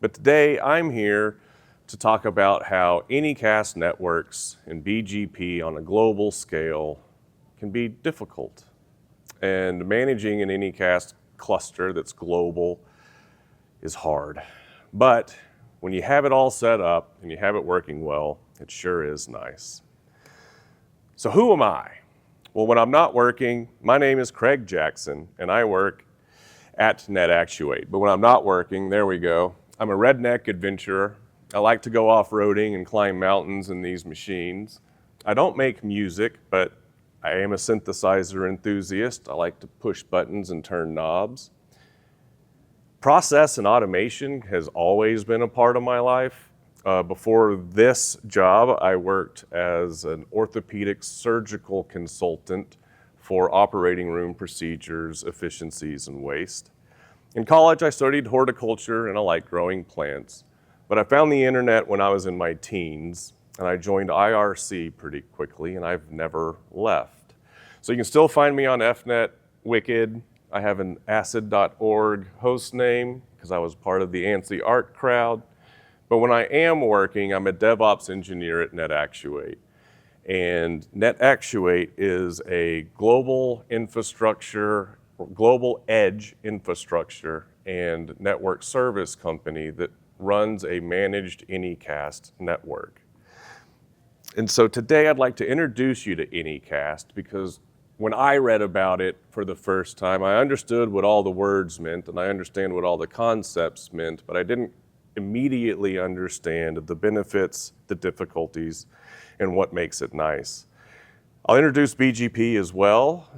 But today I'm here to talk about how Anycast networks and BGP on a global scale can be difficult. And managing an Anycast cluster that's global is hard. But when you have it all set up and you have it working well, it sure is nice. So who am I? Well, when I'm not working, my name is Craig Jackson, and I work at NetActuate. But when I'm not working, there we go, I'm a redneck adventurer. I like to go off-roading and climb mountains in these machines. I don't make music, but I am a synthesizer enthusiast. I like to push buttons and turn knobs. Process and automation has always been a part of my life. Before this job, I worked as an orthopedic surgical consultant for operating room procedures, efficiencies, and waste. In college, I studied horticulture and I liked growing plants. But I found the internet when I was in my teens, and I joined IRC pretty quickly, and I've never left. So you can still find me on FNet, Wicked. I have an acid.org host name because I was part of the ANSI art crowd. But when I am working, I'm a DevOps engineer at NetActuate. And NetActuate is a global infrastructure, global edge infrastructure and network service company that runs a managed Anycast network. And so today I'd like to introduce you to Anycast because when I read about it for the first time, I understood what all the words meant and I understand what all the concepts meant, but I didn't immediately understand the benefits, the difficulties, and what makes it nice. I'll introduce BGP as well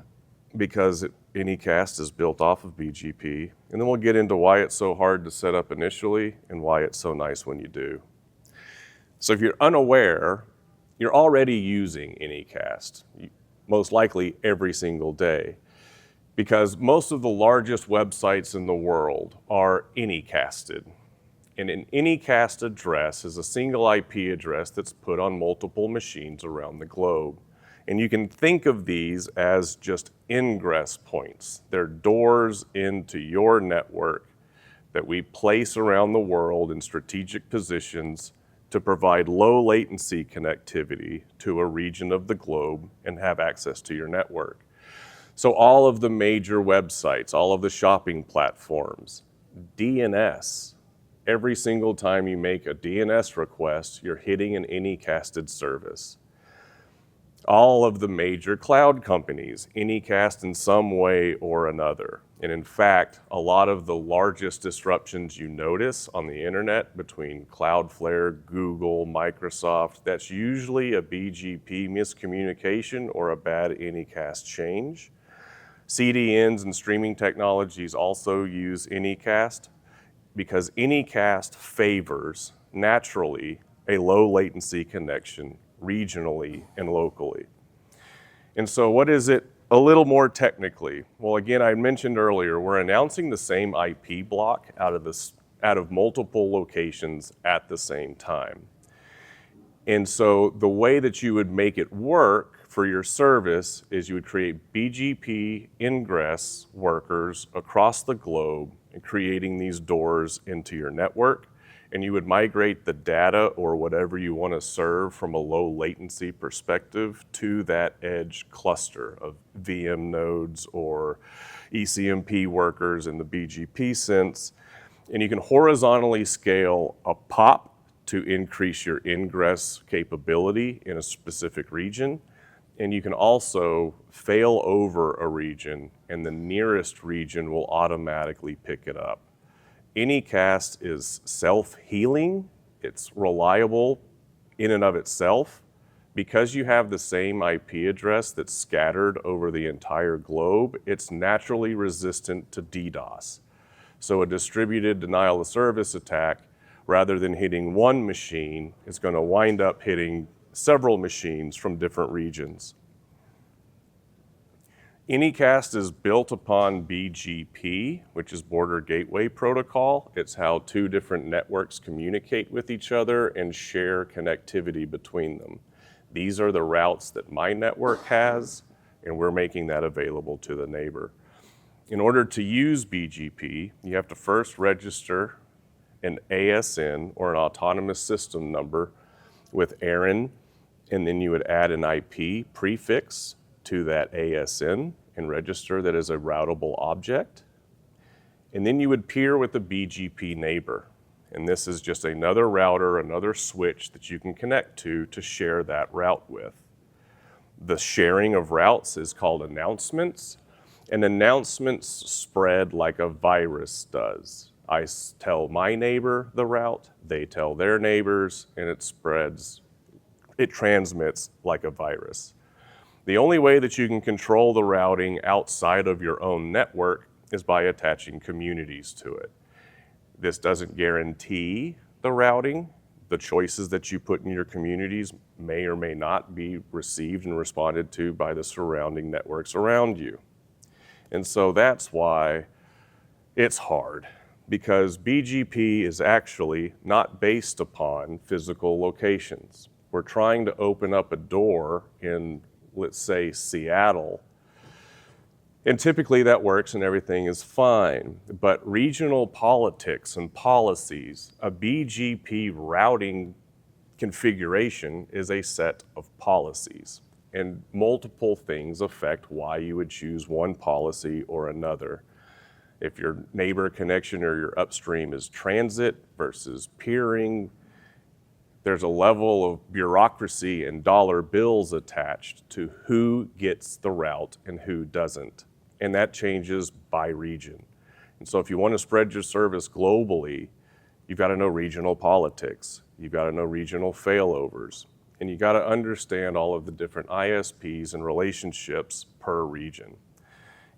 because Anycast is built off of BGP, and then we'll get into why it's so hard to set up initially and why it's so nice when you do. So if you're unaware, you're already using Anycast, most likely every single day, because most of the largest websites in the world are Anycasted. And an Anycast address is a single IP address that's put on multiple machines around the globe. And you can think of these as just ingress points. They're doors into your network that we place around the world in strategic positions to provide low latency connectivity to a region of the globe and have access to your network. So all of the major websites, all of the shopping platforms, DNS, every single time you make a DNS request, you're hitting an Anycasted service. All of the major cloud companies, Anycast in some way or another. And in fact, a lot of the largest disruptions you notice on the internet between Cloudflare, Google, Microsoft, that's usually a BGP miscommunication or a bad Anycast change. CDNs and streaming technologies also use Anycast because Anycast favors, naturally, a low latency connection regionally and locally. And so what is it a little more technically? Well, again, I mentioned earlier, we're announcing the same IP block out of multiple locations at the same time. And so the way that you would make it work for your service is you would create BGP ingress workers across the globe and creating these doors into your network. And you would migrate the data or whatever you want to serve from a low latency perspective to that edge cluster of VM nodes or ECMP workers in the BGP sense. And you can horizontally scale a POP to increase your ingress capability in a specific region. And you can also fail over a region and the nearest region will automatically pick it up. Anycast is self-healing, it's reliable in and of itself. Because you have the same IP address that's scattered over the entire globe, it's naturally resistant to DDoS. So a distributed denial of service attack, rather than hitting one machine, is going to wind up hitting several machines from different regions. Anycast is built upon BGP, which is Border Gateway Protocol. It's how two different networks communicate with each other and share connectivity between them. These are the routes that my network has, and we're making that available to the neighbor. In order to use BGP, you have to first register an ASN, or an autonomous system number, with ARIN, and then you would add an IP prefix to that ASN and register that as a routable object. And then you would peer with the BGP neighbor. And this is just another router, another switch that you can connect to share that route with. The sharing of routes is called announcements, and announcements spread like a virus does. I tell my neighbor the route, they tell their neighbors, and it spreads, it transmits like a virus. The only way that you can control the routing outside of your own network is by attaching communities to it. This doesn't guarantee the routing. The choices that you put in your communities may or may not be received and responded to by the surrounding networks around you. And so that's why it's hard, because BGP is actually not based upon physical locations. We're trying to open up a door in, let's say, Seattle, and typically that works and everything is fine. But regional politics and policies, a BGP routing configuration is a set of policies. And multiple things affect why you would choose one policy or another. If your neighbor connection or your upstream is transit versus peering, there's a level of bureaucracy and dollar bills attached to who gets the route and who doesn't. And that changes by region. And so if you want to spread your service globally, you've got to know regional politics. You've got to know regional failovers. And you got to understand all of the different ISPs and relationships per region.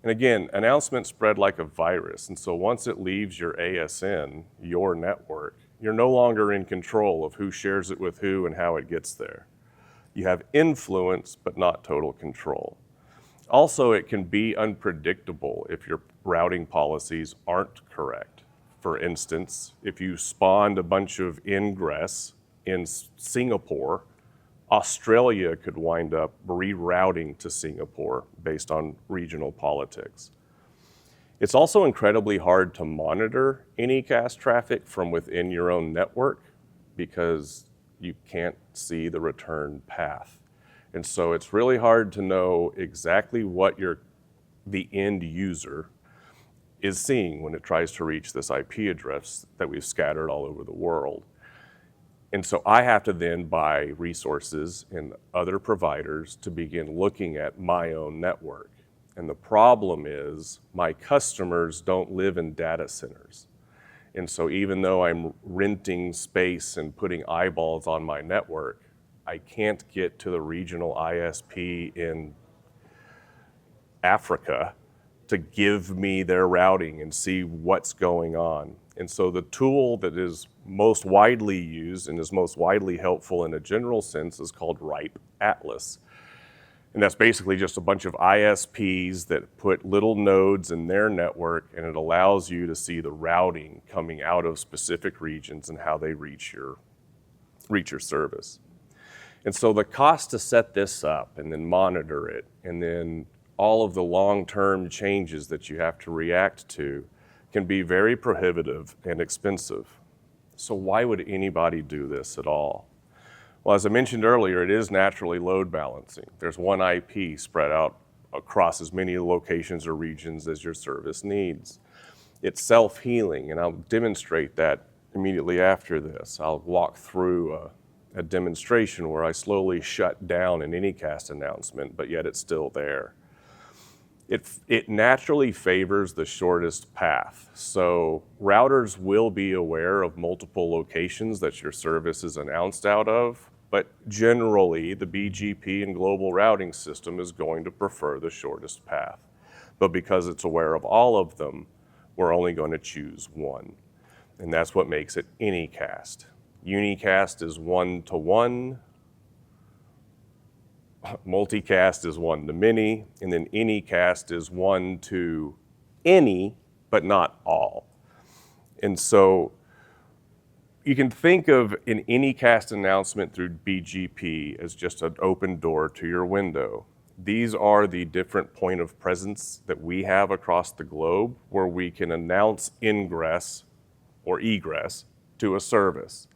And again, announcements spread like a virus. And so once it leaves your ASN, your network, you're no longer in control of who shares it with who and how it gets there. You have influence, but not total control. Also, it can be unpredictable if your routing policies aren't correct. For instance, if you spawned a bunch of ingress in Singapore, Australia could wind up rerouting to Singapore based on regional politics. It's also incredibly hard to monitor Anycast traffic from within your own network because you can't see the return path. And so it's really hard to know exactly what the end user is seeing when it tries to reach this IP address that we've scattered all over the world. And so I have to then buy resources and other providers to begin looking at my own network. And the problem is my customers don't live in data centers. And so even though I'm renting space and putting eyeballs on my network, I can't get to the regional ISP in Africa to give me their routing and see what's going on. And so the tool that is most widely used and is most widely helpful in a general sense is called RIPE Atlas. And that's basically just a bunch of ISPs that put little nodes in their network, and it allows you to see the routing coming out of specific regions and how they reach your service. And so the cost to set this up and then monitor it, and then all of the long-term changes that you have to react to can be very prohibitive and expensive. So why would anybody do this at all? Well, as I mentioned earlier, it is naturally load balancing. There's one IP spread out across as many locations or regions as your service needs. It's self-healing, and I'll demonstrate that immediately after this. I'll walk through a demonstration where I slowly shut down an Anycast announcement, but yet it's still there. It naturally favors the shortest path. So routers will be aware of multiple locations that your service is announced out of, but generally the BGP and global routing system is going to prefer the shortest path. But because it's aware of all of them, we're only going to choose one. And that's what makes it Anycast. Unicast is 1-to-1, multicast is 1-to-many, and then Anycast is 1-to-any, but not all. And so you can think of an Anycast announcement through BGP as just an open door to your window. These are the different point of presence that we have across the globe where we can announce ingress or egress to a service.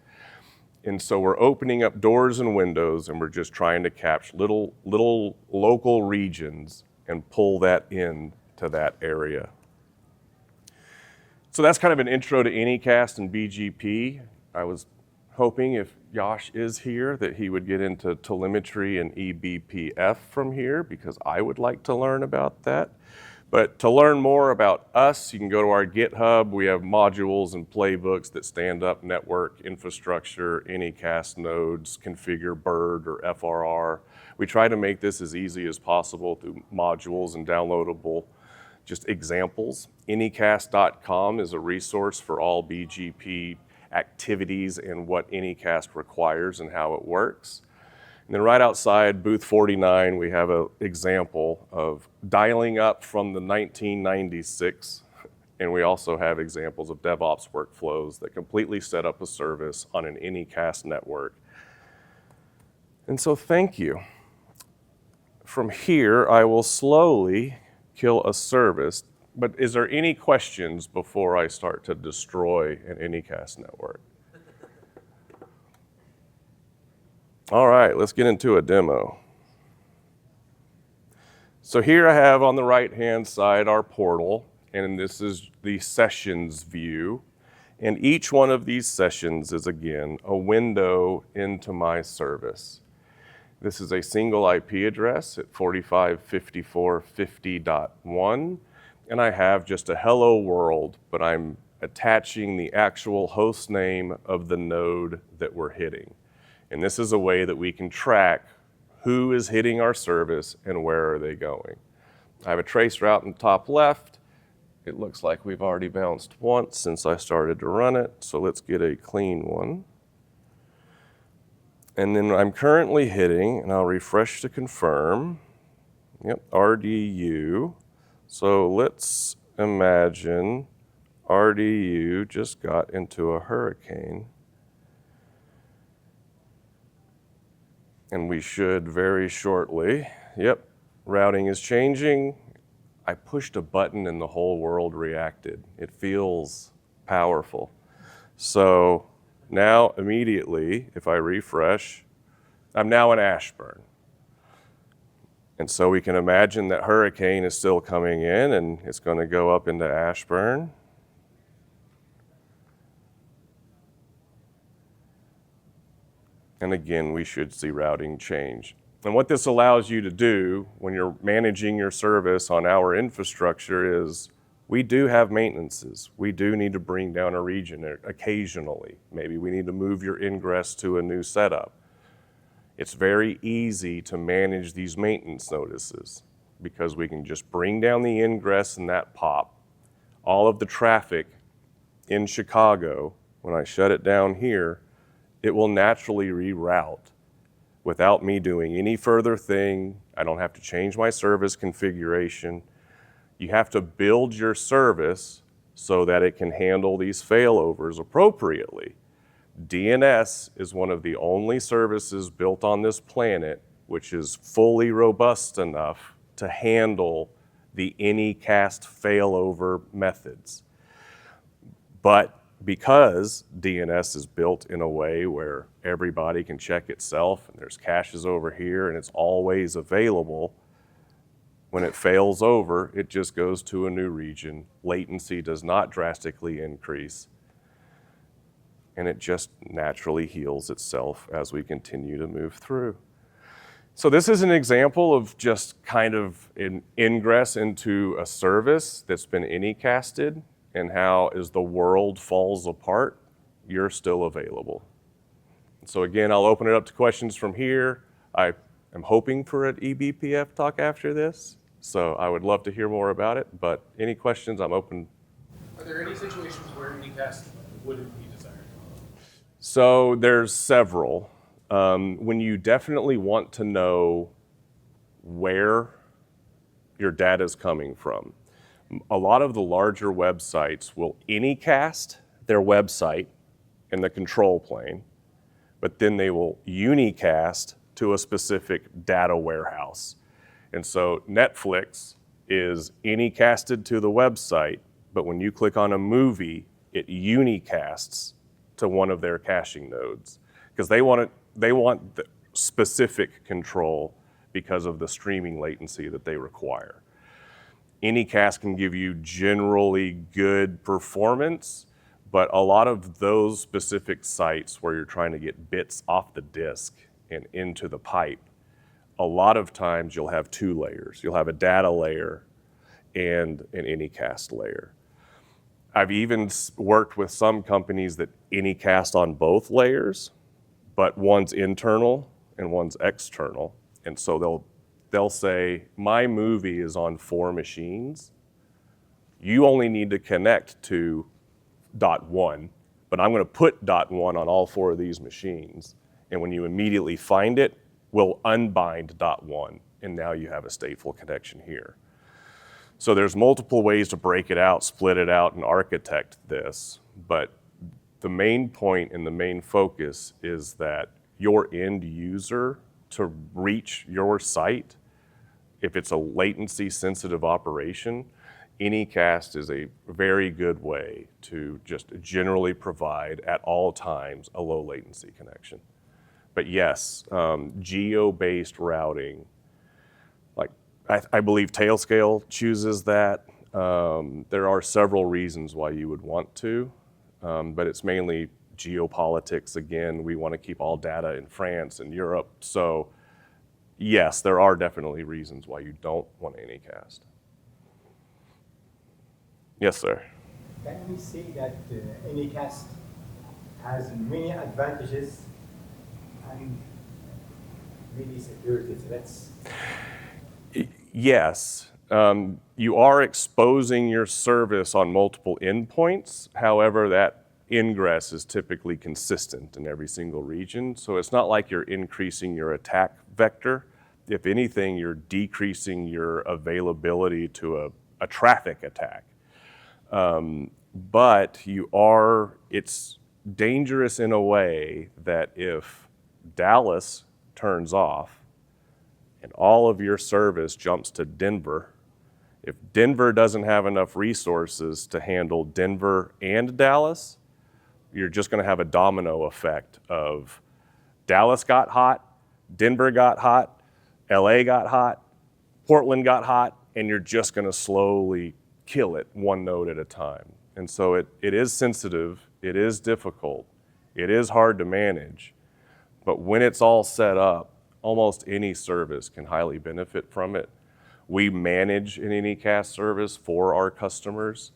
And so we're opening up doors and windows, and we're just trying to capture little local regions and pull that in to that area. So that's kind of an intro to Anycast and BGP. I was hoping if Yash is here that he would get into telemetry and eBPF from here, because I would like to learn about that. But to learn more about us, you can go to our GitHub. We have modules and playbooks that stand up network infrastructure, Anycast nodes, configure BIRD or FRR. We try to make this as easy as possible through modules and downloadable just examples. Anycast.com is a resource for all BGP activities and what Anycast requires and how it works. And then right outside booth 49, we have an example of dialing up from the 1996. And we also have examples of DevOps workflows that completely set up a service on an Anycast network. And so thank you. From here, I will slowly kill a service. But is there any questions before I start to destroy an Anycast network? All right, let's get into a demo. So here I have on the right-hand side our portal, and this is the sessions view. And each one of these sessions is, again, a window into my service. This is a single IP address at 45.54.50.1, and I have just a hello world, but I'm attaching the actual host name of the node that we're hitting. And this is a way that we can track who is hitting our service and where are they going. I have a trace route in the top left. It looks like we've already bounced once since I started to run it, so let's get a clean one. And then I'm currently hitting, and I'll refresh to confirm, RDU. So let's imagine RDU just got into a hurricane. And we should very shortly, routing is changing. I pushed a button and the whole world reacted. It feels powerful. So now immediately, if I refresh, I'm now in Ashburn. And so we can imagine that hurricane is still coming in and it's going to go up into Ashburn. And again, we should see routing change. And what this allows you to do when you're managing your service on our infrastructure is we do have maintenances. We do need to bring down a region occasionally. Maybe we need to move your ingress to a new setup. It's very easy to manage these maintenance notices because we can just bring down the ingress in that POP. All of the traffic in Chicago, when I shut it down here, it will naturally reroute without me doing any further thing. I don't have to change my service configuration. You have to build your service so that it can handle these failovers appropriately. DNS is one of the only services built on this planet which is fully robust enough to handle the Anycast failover methods. But because DNS is built in a way where everybody can check itself and there's caches over here and it's always available, when it fails over, it just goes to a new region. Latency does not drastically increase, and it just naturally heals itself as we continue to move through. So this is an example of just kind of an ingress into a service that's been Anycasted, and how as the world falls apart, you're still available. So again, I'll open it up to questions from here. I am hoping for an eBPF talk after this, so I would love to hear more about it, but any questions, I'm open. Are there any situations where Anycast wouldn't be desired? So there's several. When you definitely want to know where your data is coming from. A lot of the larger websites will Anycast their website in the control plane, but then they will unicast to a specific data warehouse. And so Netflix is Anycasted to the website, but when you click on a movie, it unicasts to one of their caching nodes because they want the specific control because of the streaming latency that they require. Anycast can give you generally good performance, but a lot of those specific sites where you're trying to get bits off the disk and into the pipe, a lot of times you'll have two layers. You'll have a data layer and an Anycast layer. I've even worked with some companies that Anycast on both layers, but one's internal and one's external. And so they'll say, my movie is on 4 machines. You only need to connect to .1, but I'm going to put .1 on all 4 of these machines. And when you immediately find it, we'll unbind .1, and now you have a stateful connection here. So there's multiple ways to break it out, split it out, and architect this. But the main point and the main focus is that your end user, to reach your site, if it's a latency sensitive operation, Anycast is a very good way to just generally provide at all times a low latency connection. But yes, geo-based routing, like I believe Tailscale chooses that. There are several reasons why you would want to, but it's mainly geopolitics. Again, we want to keep all data in France and Europe. So yes, there are definitely reasons why you don't want Anycast. Yes, sir. Can we say that Anycast has many advantages and really security threats? Yes. You are exposing your service on multiple endpoints. However, that ingress is typically consistent in every single region. So it's not like you're increasing your attack vector. If anything, you're decreasing your availability to a traffic attack. But it's dangerous in a way that if Dallas turns off and all of your service jumps to Denver, if Denver doesn't have enough resources to handle Denver and Dallas, you're just going to have a domino effect of Dallas got hot, Denver got hot, LA got hot, Portland got hot, and you're just going to slowly kill it one node at a time. And so it is sensitive, it is difficult, it is hard to manage, but when it's all set up, almost any service can highly benefit from it. We manage an Anycast service for our customers,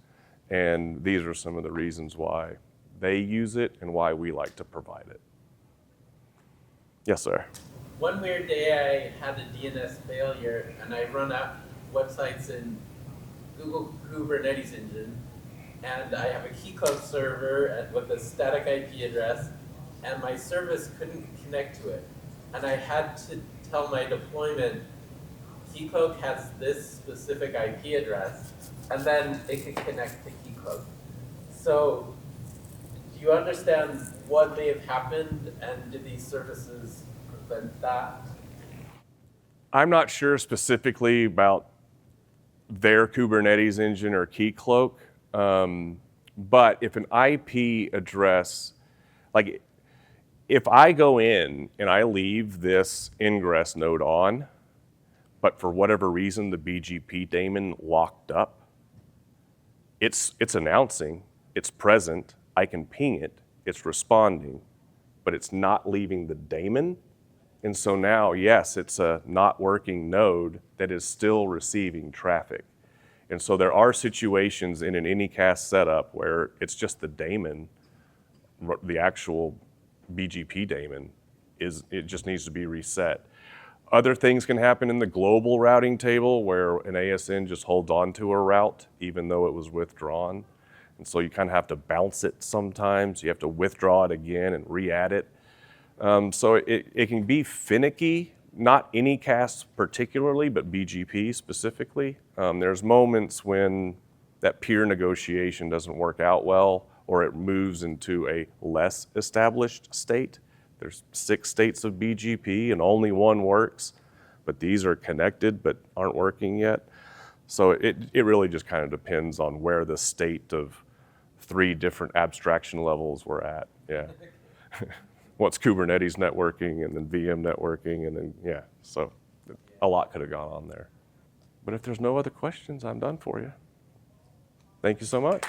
and these are some of the reasons why they use it and why we like to provide it. Yes, sir. One weird day I had a DNS failure and I run out websites in Google Kubernetes engine, and I have a keycloak server with a static IP address, and my service couldn't connect to it. And I had to tell my deployment, keycloak has this specific IP address, and then it could connect to keycloak. So do you understand what may have happened, and did these services prevent that? I'm not sure specifically about their Kubernetes engine or keycloak, but if an IP address, like if I go in and I leave this ingress node on, but for whatever reason the BGP daemon locked up, it's announcing, it's present, I can ping it, it's responding, but it's not leaving the daemon. And so now, yes, it's a not working node that is still receiving traffic. And so there are situations in an Anycast setup where it's just the daemon, the actual BGP daemon, it just needs to be reset. Other things can happen in the global routing table where an ASN just holds on to a route even though it was withdrawn. And so you kind of have to bounce it sometimes. You have to withdraw it again and re-add it. So it can be finicky, not Anycast particularly, but BGP specifically. There's moments when that peer negotiation doesn't work out well, or it moves into a less established state. There's 6 states of BGP and only one works, but these are connected but aren't working yet. So it really just kind of depends on where the state of 3 different abstraction levels we're at. Yeah. What's Kubernetes networking and then VM networking and then, yeah. So a lot could have gone on there. But if there's no other questions, I'm done for you. Thank you so much.